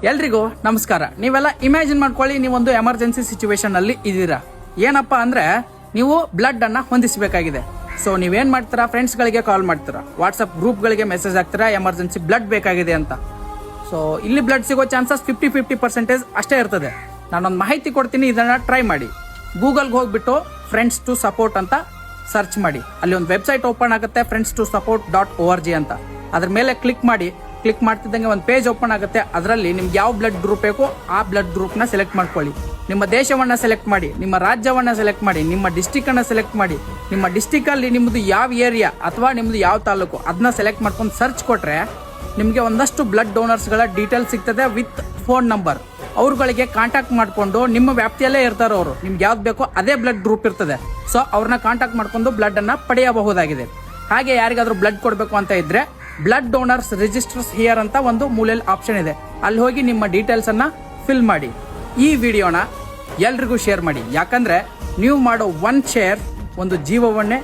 ಎಲ್ರಿಗೂ ನಮಸ್ಕಾರ. ನೀವೆಲ್ಲ ಇಮ್ಯಾಜಿನ್ ಮಾಡ್ಕೊಳ್ಳಿ, ನೀವೊಂದು ಎಮರ್ಜೆನ್ಸಿ ಸಿಚುವೇಶನ್ ಅಲ್ಲಿ ಇದ್ದೀರಾ. ಏನಪ್ಪಾ ಅಂದ್ರೆ ನೀವು ಬ್ಲಡ್ ಅನ್ನ ಹೊಂದಿಸಬೇಕಾಗಿದೆ. ಸೊ ನೀವೇನ್ ಮಾಡ್ತೀರಾ, ಫ್ರೆಂಡ್ಸ್ ಗಳಿಗೆ ಕಾಲ್ ಮಾಡ್ತೀರಾ, ವಾಟ್ಸ್ಆಪ್ ಗ್ರೂಪ್ ಗಳಿಗೆ ಮೆಸೇಜ್ ಹಾಕ್ತೀರಾ, ಎಮರ್ಜೆನ್ಸಿ ಬ್ಲಡ್ ಬೇಕಾಗಿದೆ ಅಂತ. ಸೊ ಇಲ್ಲಿ ಬ್ಲಡ್ ಸಿಗೋ ಚಾನ್ಸಸ್ 50% ಅಷ್ಟೇ ಇರ್ತದೆ. ನಾನೊಂದು ಮಾಹಿತಿ ಕೊಡ್ತೀನಿ, ಇದನ್ನ ಟ್ರೈ ಮಾಡಿ. ಗೂಗಲ್ಗೆ ಹೋಗ್ಬಿಟ್ಟು ಫ್ರೆಂಡ್ಸ್ ಟು ಸಪೋರ್ಟ್ ಅಂತ ಸರ್ಚ್ ಮಾಡಿ. ಅಲ್ಲಿ ಒಂದು ವೆಬ್ಸೈಟ್ ಓಪನ್ ಆಗುತ್ತೆ, friends2support.org ಅಂತ. ಅದ್ರ ಮೇಲೆ ಕ್ಲಿಕ್ ಮಾಡಿ. ಕ್ಲಿಕ್ ಮಾಡ್ತಿದ್ದಂಗೆ ಒಂದು ಪೇಜ್ ಓಪನ್ ಆಗುತ್ತೆ. ಅದರಲ್ಲಿ ನಿಮ್ಗೆ ಯಾವ ಬ್ಲಡ್ ಗ್ರೂಪ್ ಬೇಕೋ ಆ ಬ್ಲಡ್ ಗ್ರೂಪ್ನ ಸೆಲೆಕ್ಟ್ ಮಾಡ್ಕೊಳ್ಳಿ. ನಿಮ್ಮ ದೇಶವನ್ನ ಸೆಲೆಕ್ಟ್ ಮಾಡಿ, ನಿಮ್ಮ ರಾಜ್ಯವನ್ನ ಸೆಲೆಕ್ಟ್ ಮಾಡಿ, ನಿಮ್ಮ ಡಿಸ್ಟಿಕ್ ಅನ್ನ ಸೆಲೆಕ್ಟ್ ಮಾಡಿ. ನಿಮ್ಮ ಡಿಸ್ಟಿಕ್ ಅಲ್ಲಿ ನಿಮ್ಮದು ಯಾವ ಏರಿಯಾ ಅಥವಾ ನಿಮ್ಮದು ಯಾವ ತಾಲೂಕು ಅದನ್ನ ಸೆಲೆಕ್ಟ್ ಮಾಡ್ಕೊಂಡು ಸರ್ಚ್ ಕೊಟ್ರೆ ನಿಮಗೆ ಒಂದಷ್ಟು ಬ್ಲಡ್ ಡೋನರ್ಸ್ಗಳ ಡೀಟೇಲ್ಸ್ ಸಿಗ್ತದೆ ವಿತ್ ಫೋನ್ ನಂಬರ್. ಅವ್ರುಗಳಿಗೆ ಕಾಂಟ್ಯಾಕ್ಟ್ ಮಾಡಿಕೊಂಡು, ನಿಮ್ಮ ವ್ಯಾಪ್ತಿಯಲ್ಲೇ ಇರ್ತಾರೋ ಅವರು, ನಿಮ್ಗೆ ಯಾವ್ದು ಬೇಕೋ ಅದೇ ಬ್ಲಡ್ ಗ್ರೂಪ್ ಇರ್ತದೆ. ಸೊ ಅವ್ರನ್ನ ಕಾಂಟ್ಯಾಕ್ಟ್ ಮಾಡ್ಕೊಂಡು ಬ್ಲಡ್ ಅನ್ನ ಪಡೆಯಬಹುದಾಗಿದೆ. ಹಾಗೆ ಯಾರಿಗಾದ್ರೂ ಬ್ಲಡ್ ಕೊಡಬೇಕು ಅಂತ ಇದ್ರೆ ಬ್ಲಡ್ ಡೋನರ್ಸ್ ರಿಜಿಸ್ಟರ್ಸ್ ಹಿಯರ್ ಅಂತ ಒಂದು ಮೂಲೆಯಲ್ಲಿ ಆಪ್ಷನ್ ಇದೆ. ಅಲ್ಲಿ ಹೋಗಿ ನಿಮ್ಮ ಡೀಟೇಲ್ಸ್ ಅನ್ನ ಫಿಲ್ ಮಾಡಿ. ಈ ವಿಡಿಯೋನ ಎಲ್ರಿಗೂ ಶೇರ್ ಮಾಡಿ. ಯಾಕಂದ್ರೆ ನೀವು ಮಾಡೋ 1 ಶೇರ್ ಒಂದು ಜೀವವನ್ನೇ